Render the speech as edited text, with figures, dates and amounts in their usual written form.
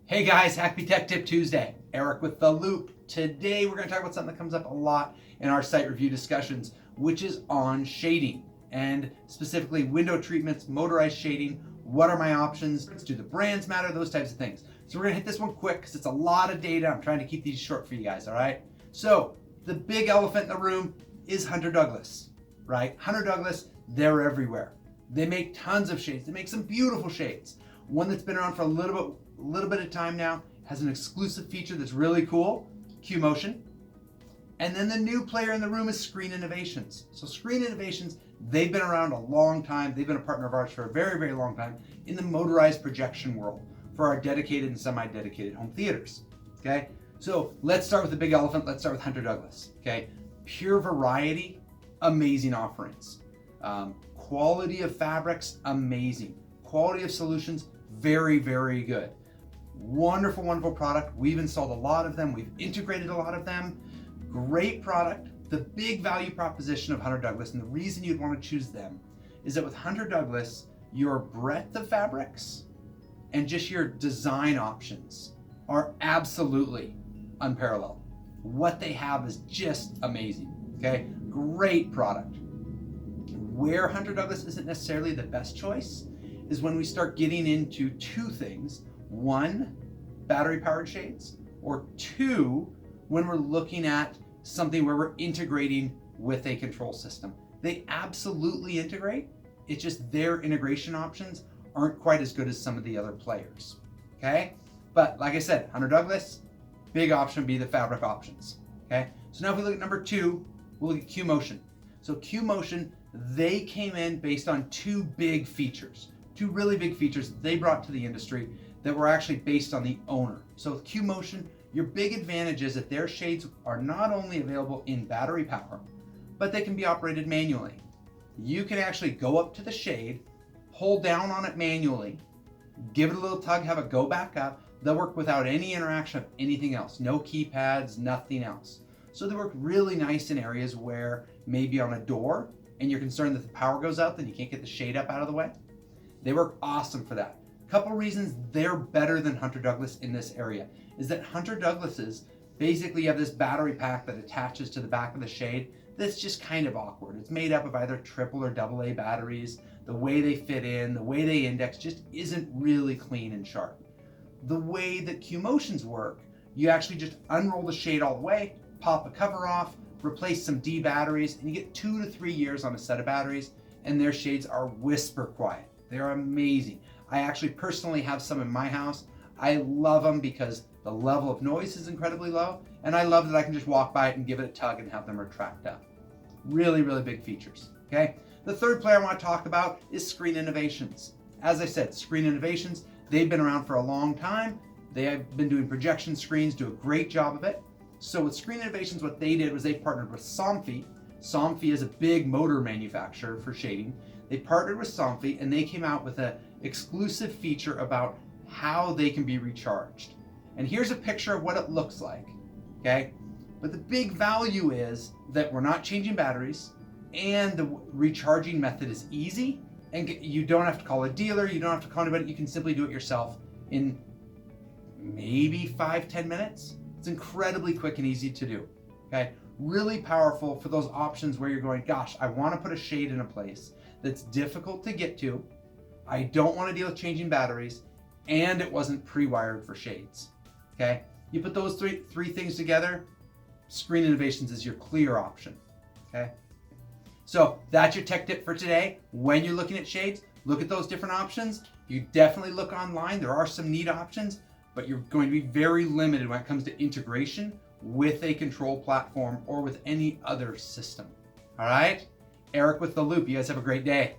Hey guys, Happy Tech Tip Tuesday. Eric with The Loop. Today we're going to talk about something that comes up a lot in our site review discussions, which is on shading, and specifically window treatments, motorized shading. What are my options? Do the brands matter? Those types of things. So we're going to hit this one quick because it's a lot of data. I'm trying to keep these short for you guys, all right? So the big elephant in the room is Hunter Douglas, right? Hunter Douglas, they're everywhere. They make tons of shades. They make some beautiful shades. One that's been around for a little bit of time now, has an exclusive feature that's really cool, Q Motion. And then the new player in the room is Screen Innovations. So Screen Innovations, they've been around a long time. They've been a partner of ours for a very, very long time in the motorized projection world for our dedicated and semi-dedicated home theaters, okay? So let's start with the big elephant. Let's start with Hunter Douglas, okay? Pure variety, amazing offerings. Quality of fabrics, amazing. Quality of solutions, very, very good. Wonderful, wonderful product. We've installed a lot of them. We've integrated a lot of them. Great product. The big value proposition of Hunter Douglas, and the reason you'd want to choose them, is that with Hunter Douglas, your breadth of fabrics and just your design options are absolutely unparalleled. What they have is just amazing, okay? Great product. Where Hunter Douglas isn't necessarily the best choice is when we start getting into two things. One, battery powered shades, or two, when we're looking at something where we're integrating with a control system. They absolutely integrate. It's just their integration options aren't quite as good as some of the other players, okay? But like I said, Hunter Douglas, big option would be the fabric options, okay? So now if we look at number two, we'll look at Q Motion. So Q Motion, they came in based on two big features, two really big features that they brought to the industry that were actually based on the owner. So with Q Motion, your big advantage is that their shades are not only available in battery power, but they can be operated manually. You can actually go up to the shade, hold down on it manually, give it a little tug, have it go back up. They'll work without any interaction of anything else, no keypads, nothing else. So they work really nice in areas where maybe on a door and you're concerned that the power goes out, then you can't get the shade up out of the way. They work awesome for that. Couple reasons they're better than Hunter Douglas in this area is that Hunter Douglas's basically you have this battery pack that attaches to the back of the shade that's just kind of awkward. It's made up of either triple or double A batteries. The way they fit in, the way they index just isn't really clean and sharp. The way that Q Motions work, you actually just unroll the shade all the way, pop the cover off, replace some D batteries, and you get 2 to 3 years on a set of batteries, and their shades are whisper quiet. They're amazing. I actually personally have some in my house. I love them because the level of noise is incredibly low, and I love that I can just walk by it and give it a tug and have them retract up. Really, really big features, okay? The third player I want to talk about is Screen Innovations. As I said, Screen Innovations, they've been around for a long time. They have been doing projection screens, do a great job of it. So with Screen Innovations, what they did was they partnered with Somfy. Somfy is a big motor manufacturer for shading. They partnered with Somfy and they came out with an exclusive feature about how they can be recharged. And here's a picture of what it looks like, okay? But the big value is that we're not changing batteries and the recharging method is easy and you don't have to call a dealer, you don't have to call anybody, you can simply do it yourself in maybe 5-10 minutes. It's incredibly quick and easy to do, okay? Really powerful for those options where you're going, gosh, I want to put a shade in a place that's difficult to get to. I don't want to deal with changing batteries, and it wasn't pre-wired for shades, okay? You put those three things together, Screen Innovations is your clear option, okay? So that's your tech tip for today. When you're looking at shades, look at those different options. You definitely look online. There are some neat options, but you're going to be very limited when it comes to integration with a control platform or with any other system. All right? Eric with The Loop. You guys have a great day.